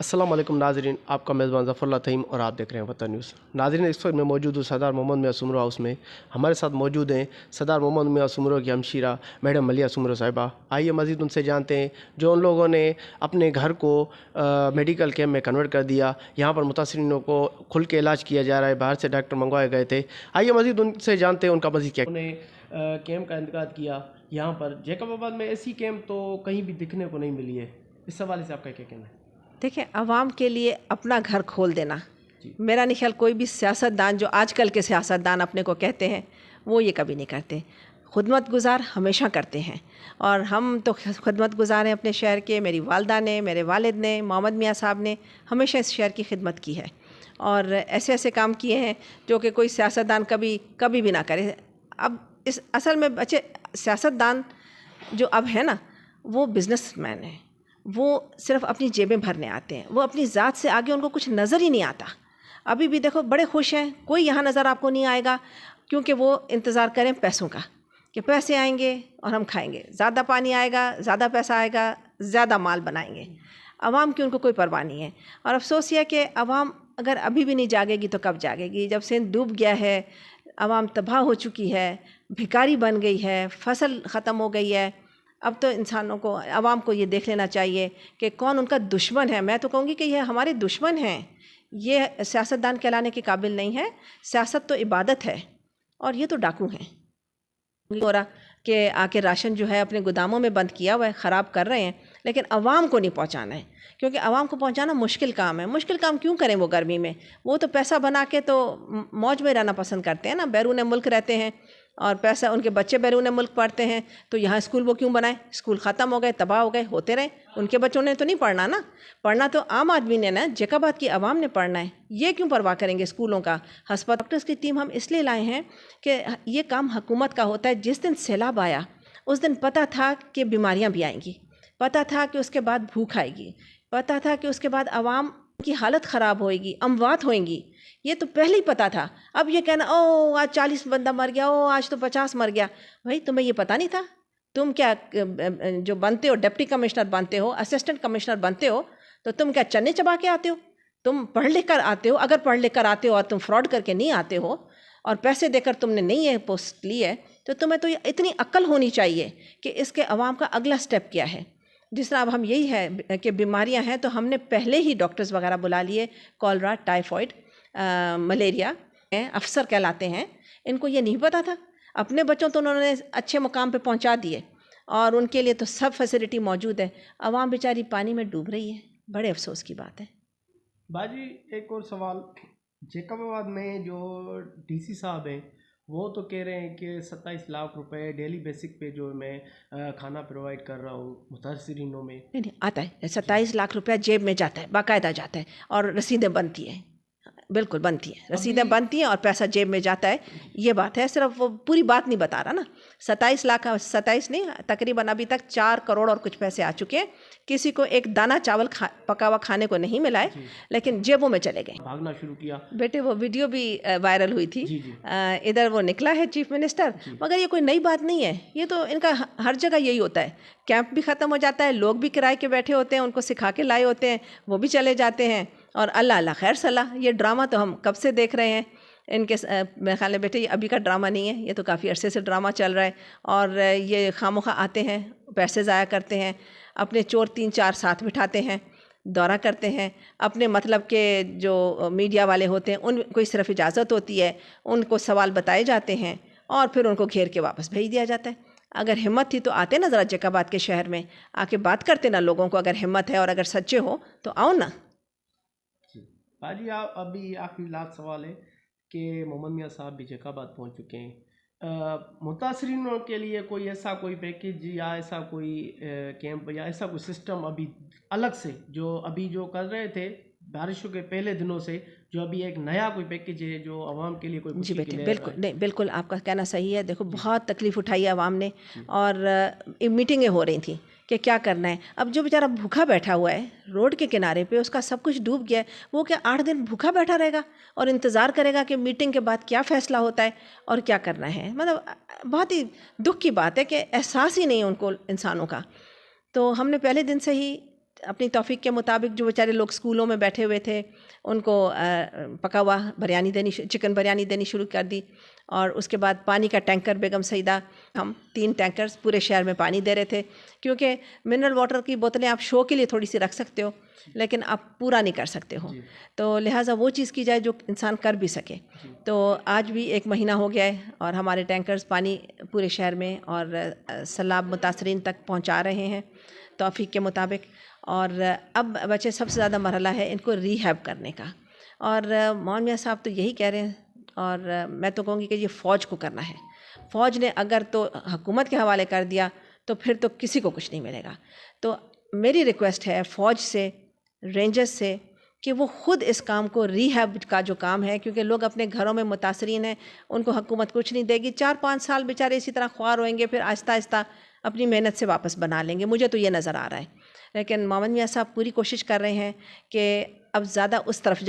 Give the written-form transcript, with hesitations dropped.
अस्सलाम वालेकुम नाजरीन, आपका मेज़बान ज़फ़रुल्लाह तहीम और आप देख रहे हैं वतन न्यूज़। नाजरीन, इस वक्त मैं मौजूद हूँ सरदार मोहम्मद मियां सुमरो हाउस में। हमारे साथ मौजूद हैं सरदार मोहम्मद मियां सुमरो की हमशीरा मैडम मलिया सुमरो साहिबा। आइए मज़ीद उनसे जानते हैं जो उन लोगों ने अपने घर को मेडिकल कैम्प में कन्वर्ट कर दिया। यहाँ पर मुतासरीनों को खुल के इलाज किया जा रहा है, बाहर से डॉक्टर मंगवाए गए थे। आइए मज़ीद उनसे जानते हैं उनका मज़ीद क्या। उन्होंने कैम्प का इंतकाद किया यहाँ पर जैकबाबाद में। ऐसी कैम्प तो कहीं भी दिखने को नहीं मिली है। इस हवाले से आपका क्या कहना है? देखिए, आवाम के लिए अपना घर खोल देना, मेरा नहीं ख्याल कोई भी सियासतदान जो आजकल के सियासतदान अपने को कहते हैं वो ये कभी नहीं करते। खुदमत गुज़ार हमेशा करते हैं और हम तो खुदमत गुज़ार हैं अपने शहर के। मेरी वालदा ने, मेरे वालिद ने, मोहम्मद मियां साहब ने हमेशा इस शहर की खिदमत की है और ऐसे ऐसे काम किए हैं जो कि कोई सियासतदान कभी भी ना करे। अब इस असल में बच्चे सियासतदान जो अब है ना, वो बिजनेसमैन हैं। वो सिर्फ अपनी जेबें भरने आते हैं, वो अपनी ज़ात से आगे उनको कुछ नज़र ही नहीं आता। अभी भी देखो बड़े खुश हैं, कोई यहाँ नज़र आपको नहीं आएगा क्योंकि वो इंतज़ार करें पैसों का कि पैसे आएंगे और हम खाएंगे, ज़्यादा पानी आएगा, ज़्यादा पैसा आएगा, ज़्यादा माल बनाएंगे। आवाम की उनको कोई परवाह नहीं है। और अफसोस यह कि आवाम अगर अभी भी नहीं जागेगी तो कब जागेगी? जब सिंध डूब गया है, आवाम तबाह हो चुकी है, भिखारी बन गई है, फसल ख़त्म हो गई है। अब तो इंसानों को, आवाम को ये देख लेना चाहिए कि कौन उनका दुश्मन है। मैं तो कहूँगी कि ये हमारे दुश्मन हैं। ये सियासतदान कहलाने के काबिल नहीं है। सियासत तो इबादत है और ये तो डाकू हैं। हो रहा कि आके राशन जो है अपने गोदामों में बंद किया हुआ है, ख़राब कर रहे हैं, लेकिन आवाम को नहीं पहुँचाना है क्योंकि आवाम को पहुँचाना मुश्किल काम है। मुश्किल काम क्यों करें वो गर्मी में? वो तो पैसा बना के तो मौज में रहना पसंद करते हैं ना, बैरून मुल्क रहते हैं और पैसा, उनके बच्चे बैरून मुल्क पढ़ते हैं तो यहाँ स्कूल वो क्यों बनाए? स्कूल ख़त्म हो गए, तबाह हो गए, होते रहे। उनके बच्चों ने तो नहीं पढ़ना ना, पढ़ना तो आम आदमी ने ना, जैकबाबाद की आवाम ने पढ़ना है। ये क्यों परवाह करेंगे स्कूलों का? अस्पताल, डॉक्टर्स की टीम हम इसलिए लाए हैं कि ये काम हुकूमत का होता है। जिस दिन सैलाब आया उस दिन पता था कि बीमारियाँ भी आएंगी, पता था कि उसके बाद भूख आएगी, पता था कि उसके बाद आवाम की हालत ख़राब होएगी, अमवात होएंगी। ये तो पहले ही पता था। अब ये कहना ओ आज 40 बंदा मर गया, ओ आज तो 50 मर गया, भाई तुम्हें ये पता नहीं था? तुम क्या जो बनते हो, डिप्टी कमिश्नर बनते हो, असिस्टेंट कमिश्नर बनते हो, तो तुम क्या चने चबा के आते हो? तुम पढ़ लिख कर आते हो। अगर पढ़ लिख कर आते हो और तुम फ्रॉड करके नहीं आते हो और पैसे देकर तुमने नहीं ये पोस्ट ली है, तो तुम्हें तो इतनी अक्ल होनी चाहिए कि इसके अवाम का अगला स्टेप क्या है। जिस तरह अब हम यही है कि बीमारियां हैं तो हमने पहले ही डॉक्टर्स वगैरह बुला लिए। कॉलरा, टाइफॉइड, मलेरिया अफसर कहलाते हैं। इनको ये नहीं पता था। अपने बच्चों तो उन्होंने अच्छे मुकाम पे पहुंचा दिए और उनके लिए तो सब फैसिलिटी मौजूद है। आवाम बेचारी पानी में डूब रही है। बड़े अफसोस की बात है। बाजी, एक और सवाल, जैकबाबाद में जो डीसी साहब हैं वो तो कह रहे हैं कि 27 लाख रुपए डेली बेसिक पे जो मैं खाना प्रोवाइड कर रहा हूँ मुतासरीनों में। नहीं आता है, 27 लाख रुपया जेब में जाता है, बाकायदा जाता है और रसीदें बनती हैं। बिल्कुल बनती है, रसीदें बनती हैं और पैसा जेब में जाता है। ये बात है, सिर्फ वो पूरी बात नहीं बता रहा ना। 27 लाख, 27 नहीं, तकरीबन अभी तक 4 करोड़ और कुछ पैसे आ चुके हैं। किसी को एक दाना चावल पका हुआ खाने को नहीं मिला है, लेकिन जेबों में चले गए। भागना शुरू किया। बेटे वो वीडियो भी वायरल हुई थी। इधर वो निकला है चीफ मिनिस्टर, मगर ये कोई नई बात नहीं है। ये तो इनका हर जगह यही होता है। कैंप भी ख़त्म हो जाता है, लोग भी किराए के बैठे होते हैं, उनको सिखा के लाए होते हैं, वो भी चले जाते हैं और अल्लाह अल्लाह खैर सलाह। ये ड्रामा तो हम कब से देख रहे हैं इनके। मेरे ख्याल में बेटे ये अभी का ड्रामा नहीं है, ये तो काफ़ी अरसे से ड्रामा चल रहा है। और ये खामोखा आते हैं, पैसे ज़ाया करते हैं, अपने चोर 3-4 साथ बिठाते हैं, दौरा करते हैं। अपने मतलब के जो मीडिया वाले होते हैं उनको सिर्फ इजाज़त होती है, उनको सवाल बताए जाते हैं और फिर उनको घेर के वापस भेज दिया जाता है। अगर हिम्मत थी तो आते ना ज़रा जैकबाबाद के शहर में आके बात करते ना लोगों को। अगर हिम्मत है और अगर सच्चे हो तो आओ ना। बाजी, आप अभी आखिरी लास्ट सवाल है कि मोहम्मद मियां साहब भी जैकबाबाद पहुंच चुके हैं। मुतासरीनों के लिए कोई ऐसा कोई पैकेज या ऐसा कोई कैंप या ऐसा कोई सिस्टम अभी अलग से जो अभी जो कर रहे थे बारिशों के पहले दिनों से, जो अभी एक नया कोई पैकेज है जो आवाम के लिए कोई? जी बेटे, बिल्कुल नहीं, बिल्कुल आपका कहना सही है। देखो बहुत तकलीफ़ उठाई है आवाम ने और मीटिंगें हो रही थी कि क्या करना है। अब जो बेचारा भूखा बैठा हुआ है रोड के किनारे पे, उसका सब कुछ डूब गया है, वो क्या 8 दिन भूखा बैठा रहेगा और इंतज़ार करेगा कि मीटिंग के बाद क्या फ़ैसला होता है और क्या करना है? मतलब बहुत ही दुख की बात है कि एहसास ही नहीं उनको इंसानों का। तो हमने पहले दिन से ही अपनी तौफीक के मुताबिक जो बेचारे लोग स्कूलों में बैठे हुए थे उनको पका हुआ चिकन बिरयानी देनी शुरू कर दी। और उसके बाद पानी का टैंकर बेगम सईदा, हम 3 टैंकर्स पूरे शहर में पानी दे रहे थे, क्योंकि मिनरल वाटर की बोतलें आप शो के लिए थोड़ी सी रख सकते हो लेकिन आप पूरा नहीं कर सकते हो, तो लिहाजा वो चीज़ की जाए जो इंसान कर भी सके। तो आज भी 1 महीना हो गया है और हमारे टैंकर्स पानी पूरे शहर में और सैलाब मुतासरीन तक पहुंचा रहे हैं तौफीक के मुताबिक। और अब बच्चे सबसे ज़्यादा मरहला है इनको रीहैब करने का, और मौलाना मियां साहब तो यही कह रहे हैं, और मैं तो कहूँगी कि ये फ़ौज को करना है। फ़ौज ने अगर तो हुकूमत के हवाले कर दिया तो फिर तो किसी को कुछ नहीं मिलेगा। तो मेरी रिक्वेस्ट है फ़ौज से, रेंजर्स से, कि वो ख़ुद इस काम को, रीहैब का जो काम है, क्योंकि लोग अपने घरों में मुतासरीन हैं, उनको हुकूमत कुछ नहीं देगी, 4-5 साल बेचारे इसी तरह ख्वार होएंगे, फिर आहिस्ता आहिस्ता अपनी मेहनत से वापस बना लेंगे। मुझे तो ये नज़र आ रहा है, लेकिन मोहम्मद मियां साहब पूरी कोशिश कर रहे हैं कि अब ज़्यादा उस तरफ